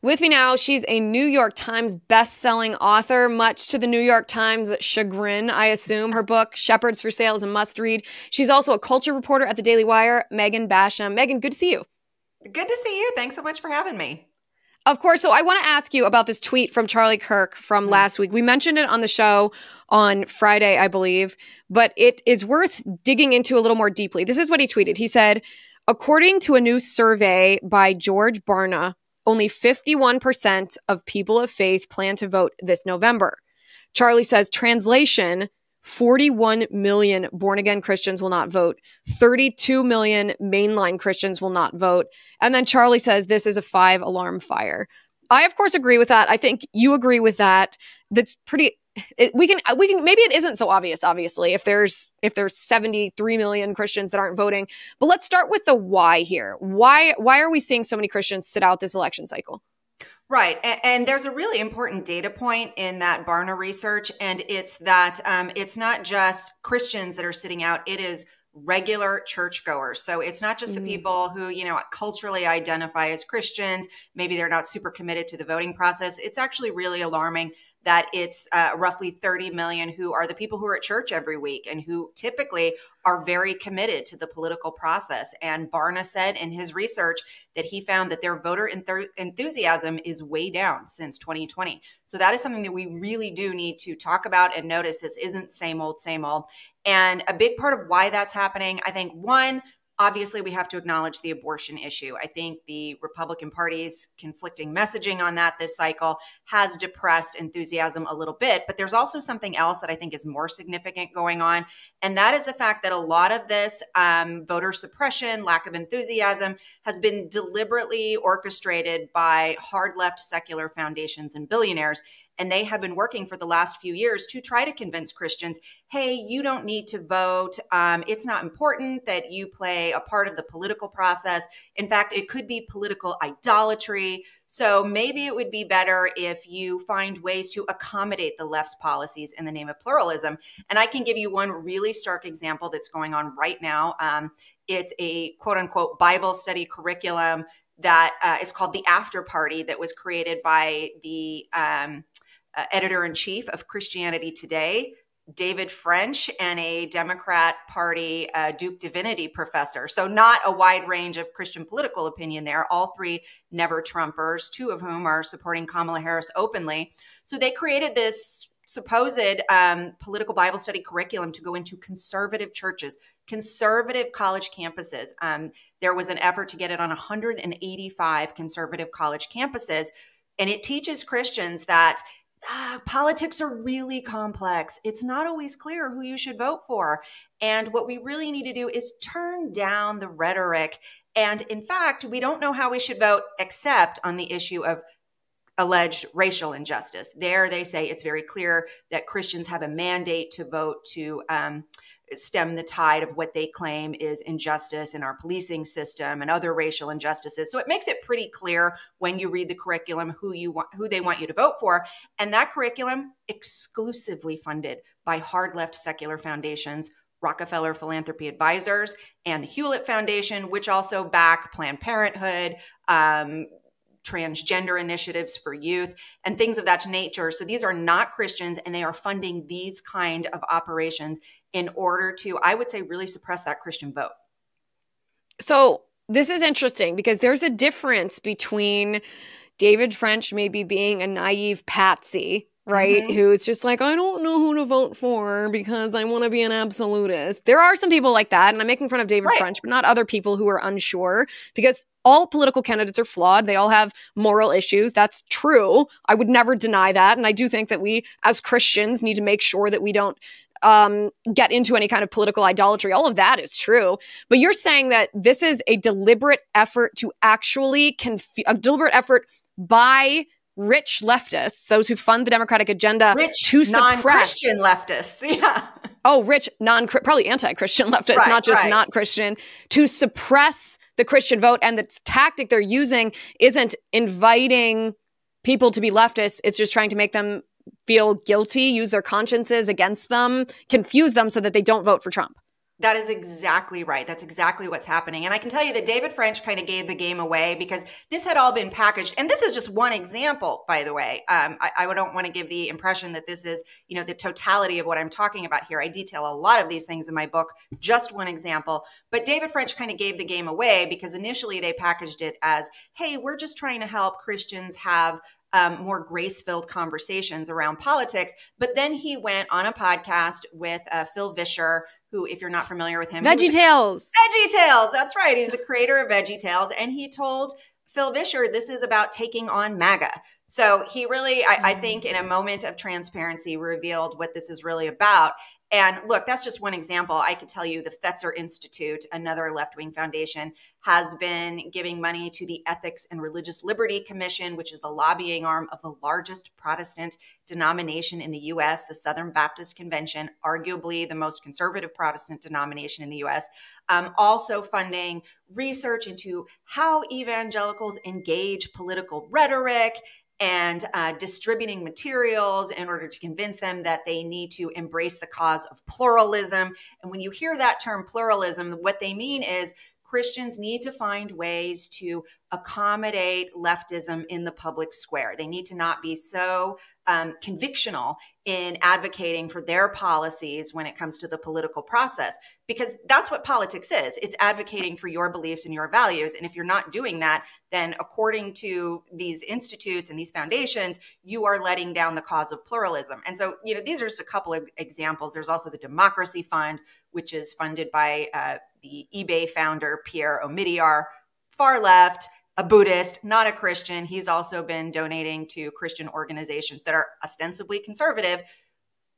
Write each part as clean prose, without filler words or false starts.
With me now, she's a New York Times best-selling author, much to the New York Times chagrin, I assume. Her book, Shepherds for Sale, is a must-read. She's also a culture reporter at the Daily Wire, Megan Basham. Megan, good to see you. Good to see you. Thanks so much for having me. Of course. So I want to ask you about this tweet from Charlie Kirk from last week. We mentioned it on the show on Friday, I believe, but it is worth digging into a little more deeply. This is what he tweeted. He said, according to a new survey by George Barna, only 51% of people of faith plan to vote this November. Charlie says, translation, 41 million born-again Christians will not vote. 32 million mainline Christians will not vote. And then Charlie says this is a 5-alarm fire. I, of course, agree with that. I think you agree with that. That's pretty... we can maybe it isn't so obvious, obviously, if there's 73 million Christians that aren't voting. But let's start with the why here. Why are we seeing so many Christians sit out this election cycle? Right. And there's a really important data point in that Barna research, and it's that it's not just Christians that are sitting out. It is regular churchgoers. So it's not just the people who, culturally identify as Christians. Maybe they're not super committed to the voting process. It's actually really alarming that it's roughly 30 million who are the people who are at church every week and who typically are very committed to the political process. And Barna said in his research that he found that their voter enthusiasm is way down since 2020. So that is something that we really do need to talk about and notice. This isn't same old, same old. And a big part of why that's happening, I think, one, obviously, we have to acknowledge the abortion issue. I think the Republican Party's conflicting messaging on that this cycle has depressed enthusiasm a little bit. But there's also something else that I think is more significant going on. And that is the fact that a lot of this voter suppression, lack of enthusiasm, has been deliberately orchestrated by hard left secular foundations and billionaires. And they have been working for the last few years to try to convince Christians, hey, you don't need to vote. It's not important that you play a part of the political process. In fact, it could be political idolatry. So maybe it would be better if you find ways to accommodate the left's policies in the name of pluralism. And I can give you one really stark example that's going on right now. It's a quote unquote Bible study curriculum that is called the After Party that was created by the editor-in-chief of Christianity Today, David French, and a Democrat Party Duke Divinity professor. So not a wide range of Christian political opinion there. All three never Trumpers, two of whom are supporting Kamala Harris openly. So they created this supposed political Bible study curriculum to go into conservative churches, conservative college campuses. There was an effort to get it on 185 conservative college campuses. And it teaches Christians that politics are really complex. It's not always clear who you should vote for. And what we really need to do is turn down the rhetoric. And in fact, we don't know how we should vote except on the issue of alleged racial injustice. There, they say it's very clear that Christians have a mandate to vote to stem the tide of what they claim is injustice in our policing system and other racial injustices. So it makes it pretty clear when you read the curriculum who they want you to vote for. And that curriculum exclusively funded by hard left secular foundations, Rockefeller Philanthropy Advisors, and the Hewlett Foundation, which also back Planned Parenthood, transgender initiatives for youth, and things of that nature. So these are not Christians, and they are funding these kind of operations in order to, I would say, really suppress that Christian vote. So this is interesting because there's a difference between David French maybe being a naive patsy, right? Who's just like, I don't know who to vote for because I want to be an absolutist. There are some people like that, and I'm making fun of David French, but not other people who are unsure, because all political candidates are flawed. They all have moral issues. That's true. I would never deny that. And I do think that we, as Christians, need to make sure that we don't get into any kind of political idolatry. All of that is true. But you're saying that this is a deliberate effort to actually a deliberate effort by rich leftists, those who fund the Democratic agenda, to suppress non-Christian leftists. Yeah. Oh, rich, probably anti-Christian leftists, not just not Christian, to suppress the Christian vote. And the tactic they're using isn't inviting people to be leftists. It's just trying to make them feel guilty, use their consciences against them, confuse them so that they don't vote for Trump. That is exactly right. That's exactly what's happening. And I can tell you that David French kind of gave the game away because this had all been packaged. And this is just one example, by the way. I don't want to give the impression that this is, the totality of what I'm talking about here. I detail a lot of these things in my book, just one example. But David French kind of gave the game away because initially they packaged it as, hey, we're just trying to help Christians have more grace-filled conversations around politics. But then he went on a podcast with Phil Vischer, who, if you're not familiar with him, Veggie Tales. Veggie Tales. That's right. He was the creator of Veggie Tales. And he told Phil Vischer, this is about taking on MAGA. So he really, I think, in a moment of transparency, revealed what this is really about. And look, that's just one example. I could tell you the Fetzer Institute, another left-wing foundation, has been giving money to the Ethics and Religious Liberty Commission, which is the lobbying arm of the largest Protestant denomination in the U.S., the Southern Baptist Convention, arguably the most conservative Protestant denomination in the U.S., also funding research into how evangelicals engage political rhetoric and distributing materials in order to convince them that they need to embrace the cause of pluralism. And when you hear that term pluralism, what they mean is Christians need to find ways to accommodate leftism in the public square. They need to not be so convictional in advocating for their policies when it comes to the political process, because that's what politics is. It's advocating for your beliefs and your values. And if you're not doing that, then according to these institutes and these foundations, you are letting down the cause of pluralism. And so, these are just a couple of examples. There's also the Democracy Fund, which is funded by the eBay founder, Pierre Omidyar, far left, a Buddhist, not a Christian. He's also been donating to Christian organizations that are ostensibly conservative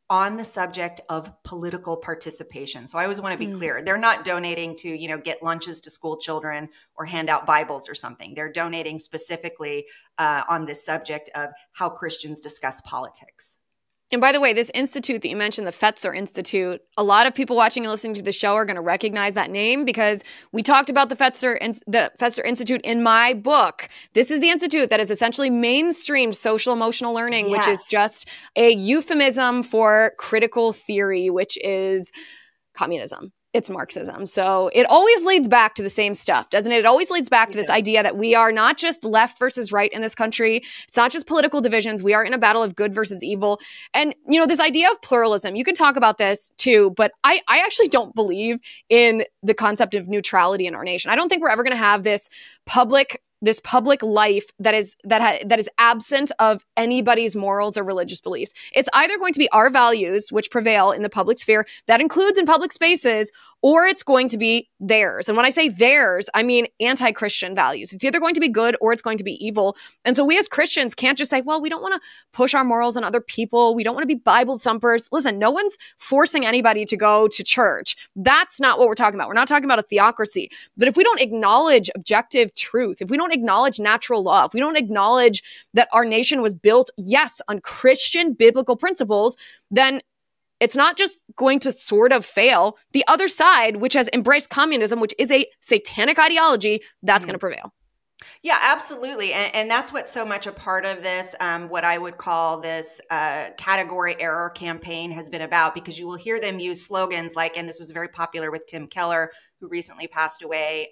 on the subject of political participation. So I always want to be clear. They're not donating to, get lunches to school children or hand out Bibles or something. They're donating specifically on this subject of how Christians discuss politics. And by the way, this institute that you mentioned, the Fetzer Institute, a lot of people watching and listening to the show are going to recognize that name because we talked about the Fetzer Institute in my book. This is the institute that is essentially mainstreamed social emotional learning, which is just a euphemism for critical theory, which is communism. It's Marxism. So it always leads back to the same stuff, doesn't it? It always leads back to this idea that we are not just left versus right in this country. It's not just political divisions. We are in a battle of good versus evil. And, this idea of pluralism, you could talk about this too, but I actually don't believe in the concept of neutrality in our nation. I don't think we're ever going to have this public life that is absent of anybody's morals or religious beliefs. It's either going to be our values, which prevail in the public sphere, that includes in public spaces, or it's going to be theirs. And when I say theirs, I mean anti-Christian values. It's either going to be good or it's going to be evil. And so we as Christians can't just say, well, we don't want to push our morals on other people. We don't want to be Bible thumpers. Listen, no one's forcing anybody to go to church. That's not what we're talking about. We're not talking about a theocracy. But if we don't acknowledge objective truth, if we don't acknowledge natural law, if we don't acknowledge that our nation was built, yes, on Christian biblical principles, then it's not just going to sort of fail. The other side, which has embraced communism, which is a satanic ideology, that's going to prevail. Yeah, absolutely. And that's what's so much a part of this, what I would call this category error campaign has been about, because you will hear them use slogans like, and this was very popular with Tim Keller, who recently passed away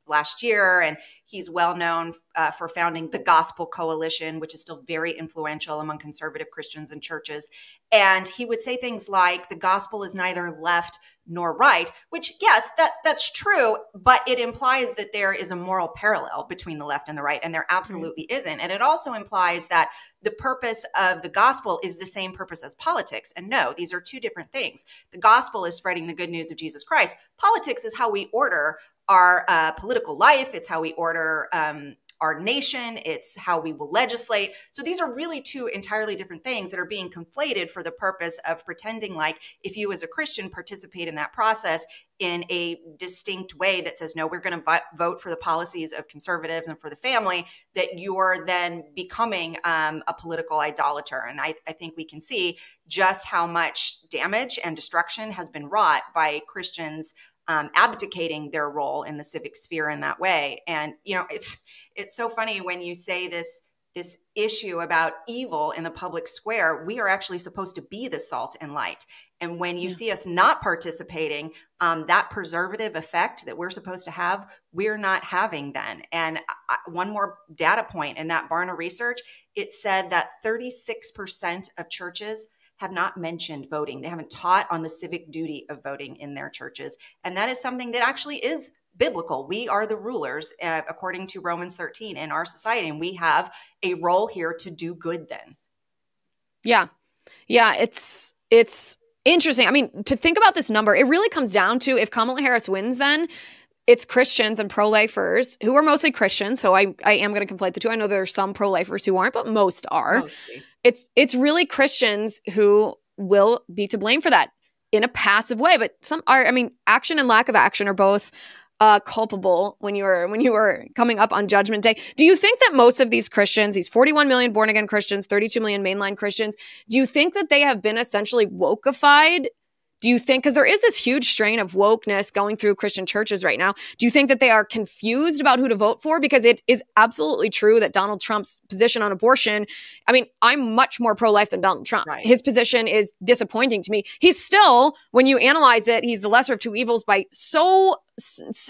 last year, and he's well known for founding the Gospel Coalition, which is still very influential among conservative Christians and churches. And he would say things like, the gospel is neither left nor right, which, yes, that's true, but it implies that there is a moral parallel between the left and the right, and there absolutely isn't. And it also implies that the purpose of the gospel is the same purpose as politics. And no, these are two different things. The gospel is spreading the good news of Jesus Christ. Politics is how we order our political life. It's how we order our nation. It's how we will legislate. So these are really two entirely different things that are being conflated for the purpose of pretending like if you as a Christian participate in that process in a distinct way that says, no, we're going to vote for the policies of conservatives and for the family, that you're then becoming a political idolater. And I think we can see just how much damage and destruction has been wrought by Christians abdicating their role in the civic sphere in that way. And, it's so funny when you say this this issue about evil in the public square, we are actually supposed to be the salt and light. And when you see us not participating, that preservative effect that we're supposed to have, we're not having then. And one more data point in that Barna research, it said that 36% of churches have not mentioned voting. They haven't taught on the civic duty of voting in their churches. And that is something that actually is biblical. We are the rulers, according to Romans 13 in our society, and we have a role here to do good then. Yeah. Yeah. It's interesting. I mean, to think about this number, it really comes down to if Kamala Harris wins, then it's Christians and pro-lifers who are mostly Christians. So I am going to conflate the two. I know there are some pro-lifers who aren't, but most are. Mostly. It's really Christians who will be to blame for that in a passive way. But some are, I mean, action and lack of action are both culpable when you were coming up on Judgment Day. Do you think that most of these Christians, these 41 million born again Christians, 32 million mainline Christians, do you think that they have been essentially wokeified? Do you think, because there is this huge strain of wokeness going through Christian churches right now, do you think that they are confused about who to vote for? Because it is absolutely true that Donald Trump's position on abortion, I mean, I'm much more pro-life than Donald Trump. Right. His position is disappointing to me. He's still, when you analyze it, he's the lesser of two evils by so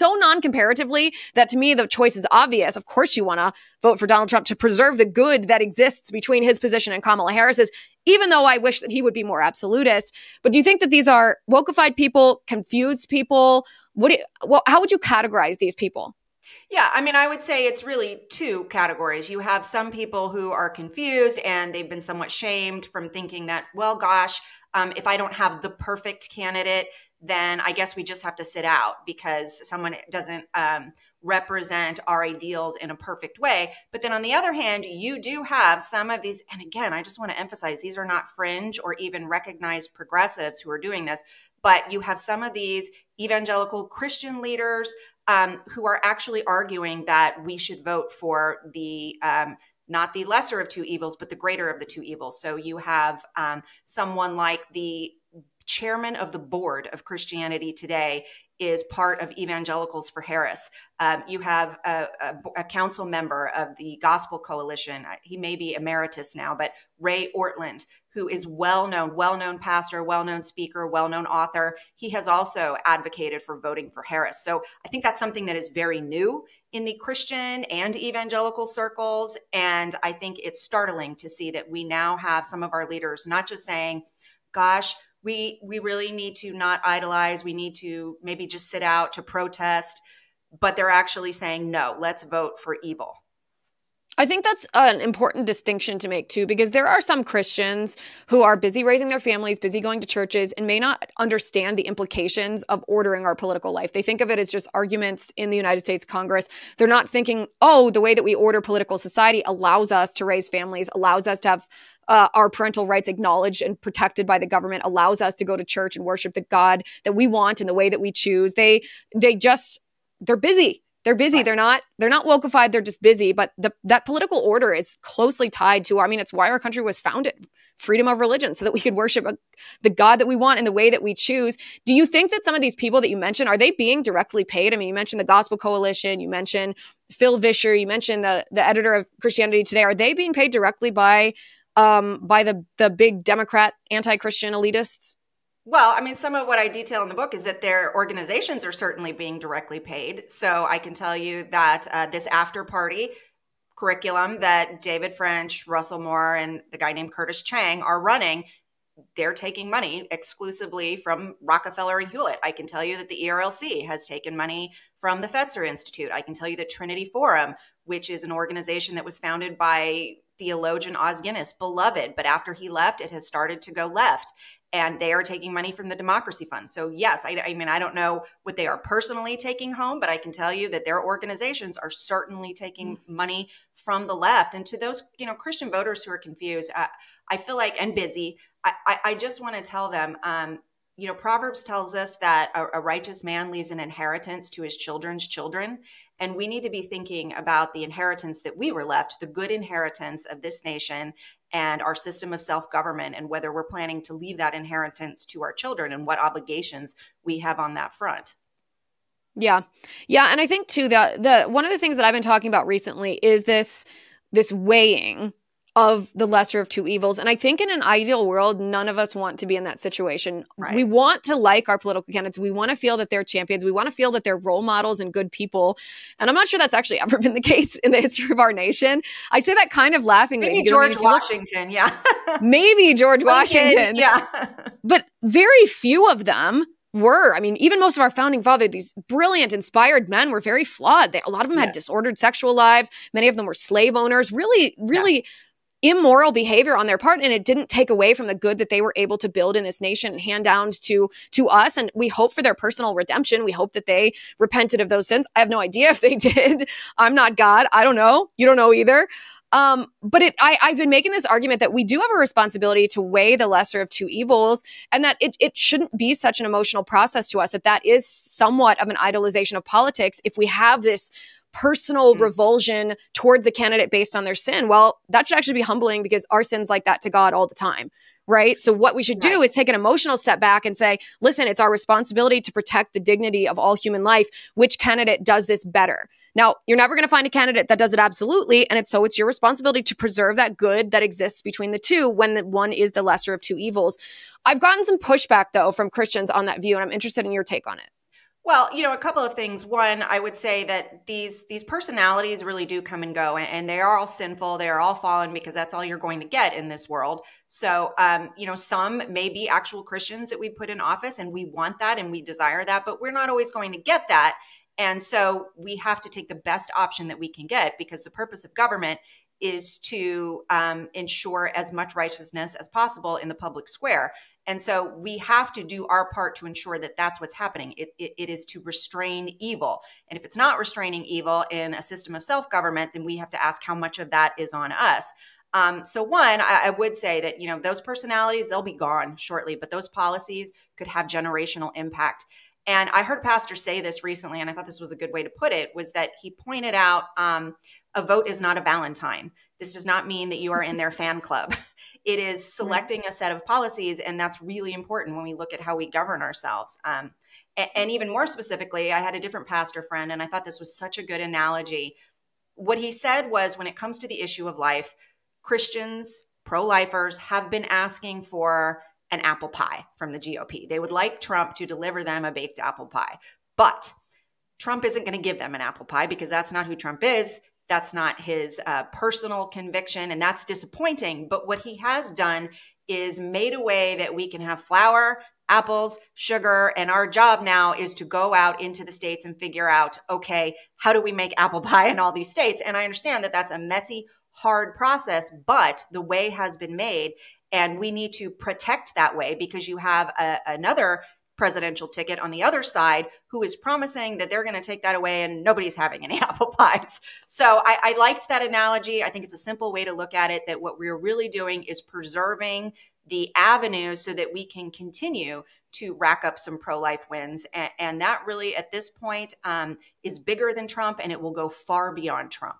non-comparatively that to me the choice is obvious. Of course you want to vote for Donald Trump to preserve the good that exists between his position and Kamala Harris's, even though I wish that he would be more absolutist. But do you think that these are wokeified people, confused people? How would you categorize these people? Yeah, I mean, I would say it's really two categories. You have some people who are confused and they've been somewhat shamed from thinking that, well, gosh, if I don't have the perfect candidate, then I guess we just have to sit out because someone doesn't represent our ideals in a perfect way. But then on the other hand, you do have some of these, and again, I just want to emphasize, these are not fringe or even recognized progressives who are doing this, but you have some of these evangelical Christian leaders who are actually arguing that we should vote for the not the lesser of two evils, but the greater of the two evils. So you have someone like the chairman of the board of Christianity Today is part of Evangelicals for Harris. You have a council member of the Gospel Coalition. He may be emeritus now, but Ray Ortland, who is well-known pastor, well-known speaker, well-known author. He has also advocated for voting for Harris. So I think that's something that is very new in the Christian and evangelical circles. And I think it's startling to see that we now have some of our leaders not just saying, gosh, we really need to not idolize. We need to maybe just sit out to protest, but they're actually saying, no, let's vote for evil. I think that's an important distinction to make too, because there are some Christians who are busy raising their families, busy going to churches, and may not understand the implications of ordering our political life. They think of it as just arguments in the United States Congress. They're not thinking, oh, the way that we order political society allows us to raise families, allows us to have our parental rights acknowledged and protected by the government, allows us to go to church and worship the God that we want in the way that we choose. They're busy. They're busy. Right. They're not wokeified. They're just busy. But that political order is closely tied to, I mean, it's why our country was founded, freedom of religion, so that we could worship the God that we want in the way that we choose. Do you think that some of these people that you mentioned, are they being directly paid? I mean, you mentioned the Gospel Coalition, you mentioned Phil Vischer, you mentioned the editor of Christianity Today. Are they being paid directly by the big Democrat anti-Christian elitists? Well, I mean, some of what I detail in the book is that their organizations are certainly being directly paid. So I can tell you that this after party curriculum that David French, Russell Moore, and the guy named Curtis Chang are running, they're taking money exclusively from Rockefeller and Hewlett. I can tell you that the ERLC has taken money from the Fetzer Institute. I can tell you that Trinity Forum, which is an organization that was founded by theologian Os Guinness, beloved, but after he left, it has started to go left. And they are taking money from the Democracy Fund. So yes, I mean, I don't know what they are personally taking home, but I can tell you that their organizations are certainly taking money from the left. And to those, Christian voters who are confused, I feel like, and busy, I just want to tell them, Proverbs tells us that a righteous man leaves an inheritance to his children's children. And we need to be thinking about the inheritance that we were left, the good inheritance of this nation and our system of self-government, and whether we're planning to leave that inheritance to our children and what obligations we have on that front. Yeah. Yeah. And I think too, the one of the things that I've been talking about recently is this this weighing of the lesser of two evils. And I think in an ideal world, none of us want to be in that situation. Right. We want to like our political candidates. We want to feel that they're champions. We want to feel that they're role models and good people. And I'm not sure that's actually ever been the case in the history of our nation. I say that kind of laughingly. Maybe George Washington, yeah. Maybe George Washington. Yeah. But very few of them were. I mean, even most of our founding fathers, these brilliant, inspired men, were very flawed. A lot of them had disordered sexual lives. Many of them were slave owners. Really immoral behavior on their part, and it didn't take away from the good that they were able to build in this nation and hand down to us. And we hope for their personal redemption. We hope that they repented of those sins. I have no idea if they did. I'm not God. I don't know. You don't know either. But I've been making this argument that we do have a responsibility to weigh the lesser of two evils, and that it shouldn't be such an emotional process to us, that is somewhat of an idolization of politics if we have this personal revulsion towards a candidate based on their sin. Well, that should actually be humbling, because our sin's like that to God all the time, right? So what we should do is take an emotional step back and say, listen, it's our responsibility to protect the dignity of all human life. Which candidate does this better? Now, you're never going to find a candidate that does it absolutely, and it's your responsibility to preserve that good that exists between the two when the one is the lesser of two evils. I've gotten some pushback, though, from Christians on that view, and I'm interested in your take on it. Well, a couple of things. One, I would say that these personalities really do come and go, and they are all sinful. They are all fallen, because that's all you're going to get in this world. So, some may be actual Christians that we put in office, and we want that and we desire that, but we're not always going to get that. And so we have to take the best option that we can get, because the purpose of government is to ensure as much righteousness as possible in the public square. And so we have to do our part to ensure that that's what's happening. It is to restrain evil. And if it's not restraining evil in a system of self-government, then we have to ask how much of that is on us. So one, I would say that, those personalities, they'll be gone shortly, but those policies could have generational impact. And I heard a pastor say this recently, and I thought this was a good way to put it, was that he pointed out a vote is not a Valentine. This does not mean that you are in their fan club. It is selecting a set of policies, and that's really important when we look at how we govern ourselves. And even more specifically, I had a different pastor friend, and I thought this was such a good analogy. What he said was, when it comes to the issue of life, Christians, pro-lifers, have been asking for an apple pie from the GOP. They would like Trump to deliver them a baked apple pie. But Trump isn't going to give them an apple pie, because that's not who Trump is. That's not his personal conviction, and that's disappointing. But what he has done is made a way that we can have flour, apples, sugar, and our job now is to go out into the states and figure out, okay, how do we make apple pie in all these states? And I understand that that's a messy, hard process, but the way has been made, and we need to protect that way, because you have another presidential ticket on the other side who is promising that they're going to take that away and nobody's having any apple pies. So I liked that analogy. I think it's a simple way to look at it, that what we're really doing is preserving the avenues so that we can continue to rack up some pro-life wins. And that really, at this point, is bigger than Trump, and it will go far beyond Trump.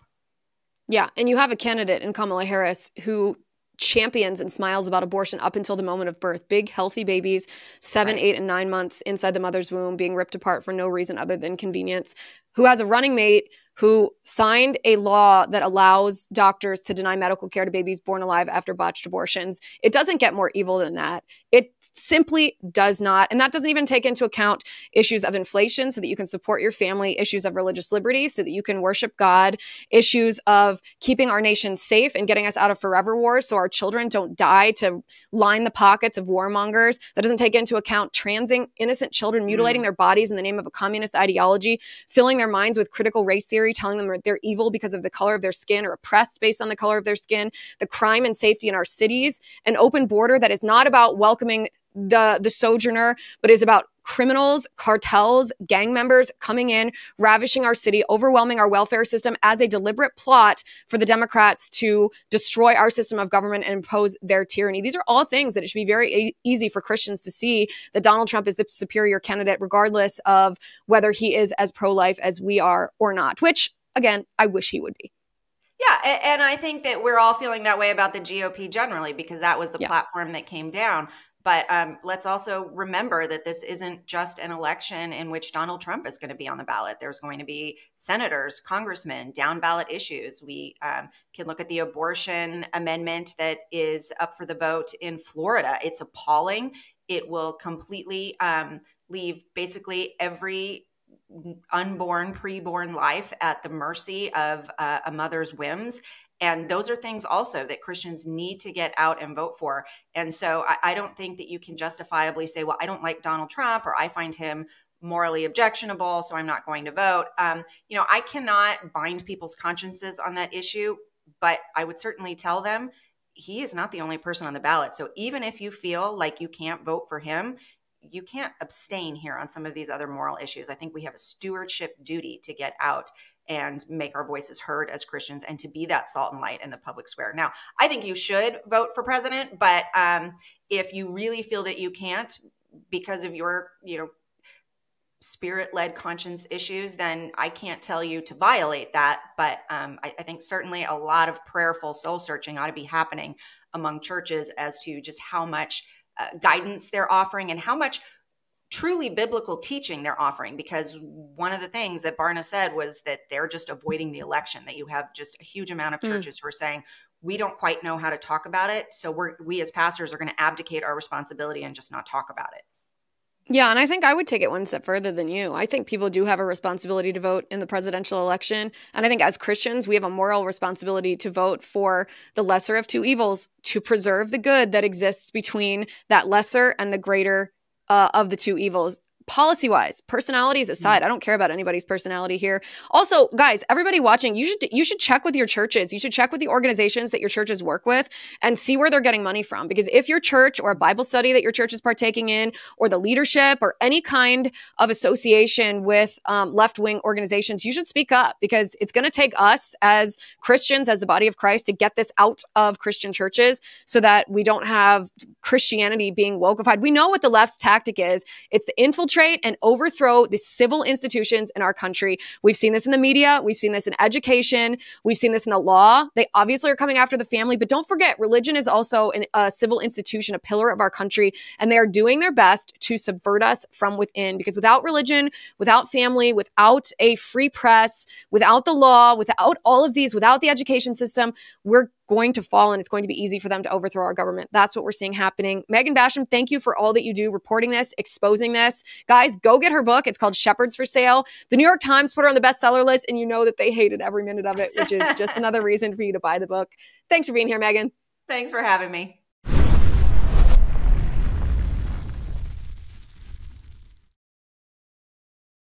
Yeah. And you have a candidate in Kamala Harris who champions and smiles about abortion up until the moment of birth. Big, healthy babies, 7, 8, and 9 months inside the mother's womb, being ripped apart for no reason other than convenience, who has a running mate who signed a law that allows doctors to deny medical care to babies born alive after botched abortions. It doesn't get more evil than that. It simply does not. And that doesn't even take into account issues of inflation so that you can support your family, issues of religious liberty so that you can worship God, issues of keeping our nation safe and getting us out of forever wars so our children don't die to line the pockets of warmongers. That doesn't take into account transing innocent children, mutilating their bodies in the name of a communist ideology, filling their minds with critical race theory, telling them they're evil because of the color of their skin or oppressed based on the color of their skin, the crime and safety in our cities, an open border that is not about welcoming the sojourner, but is about criminals, cartels, gang members coming in, ravishing our city, overwhelming our welfare system as a deliberate plot for the Democrats to destroy our system of government and impose their tyranny. These are all things that it should be very easy for Christians to see that Donald Trump is the superior candidate, regardless of whether he is as pro-life as we are or not, which, again, I wish he would be. Yeah, and I think that we're all feeling that way about the GOP generally, because that was the platform that came down. But let's also remember that this isn't just an election in which Donald Trump is going to be on the ballot. There's going to be senators, congressmen, down ballot issues. We can look at the abortion amendment that is up for the vote in Florida. It's appalling. It will completely leave basically every unborn, preborn life at the mercy of a mother's whims. And those are things also that Christians need to get out and vote for. And so I don't think that you can justifiably say, well, I don't like Donald Trump, or I find him morally objectionable, so I'm not going to vote. I cannot bind people's consciences on that issue, but I would certainly tell them he is not the only person on the ballot. So even if you feel like you can't vote for him, you can't abstain here on some of these other moral issues. I think we have a stewardship duty to get out and make our voices heard as Christians, and to be that salt and light in the public square. Now, I think you should vote for president, but if you really feel that you can't because of your, spirit-led conscience issues, then I can't tell you to violate that. But I think certainly a lot of prayerful soul searching ought to be happening among churches as to just how much guidance they're offering and how much truly biblical teaching they're offering. Because one of the things that Barna said was that they're just avoiding the election, that you have just a huge amount of churches who are saying, we don't quite know how to talk about it. So we as pastors are going to abdicate our responsibility and just not talk about it. Yeah, and I think I would take it one step further than you. I think people do have a responsibility to vote in the presidential election. And I think as Christians, we have a moral responsibility to vote for the lesser of two evils, to preserve the good that exists between that lesser and the greater of the two evils. Policy-wise, personalities aside, I don't care about anybody's personality here. Also, guys, everybody watching, you should check with your churches. You should check with the organizations that your churches work with and see where they're getting money from. Because if your church or a Bible study that your church is partaking in, or the leadership or any kind of association with left-wing organizations, you should speak up, because it's going to take us as Christians, as the body of Christ, to get this out of Christian churches so that we don't have Christianity being wokeified. We know what the left's tactic is. It's the infiltration and overthrow the civil institutions in our country. We've seen this in the media. We've seen this in education. We've seen this in the law. They obviously are coming after the family, but don't forget, religion is also a civil institution, a pillar of our country, and they are doing their best to subvert us from within, because without religion, without family, without a free press, without the law, without all of these, without the education system, we're going to fall, and it's going to be easy for them to overthrow our government. That's what we're seeing happening. Megan Basham, thank you for all that you do, reporting this, exposing this. Guys, go get her book. It's called Shepherds for Sale. The New York Times put her on the bestseller list, and you know that they hated every minute of it, which is just another reason for you to buy the book. Thanks for being here, Megan. Thanks for having me.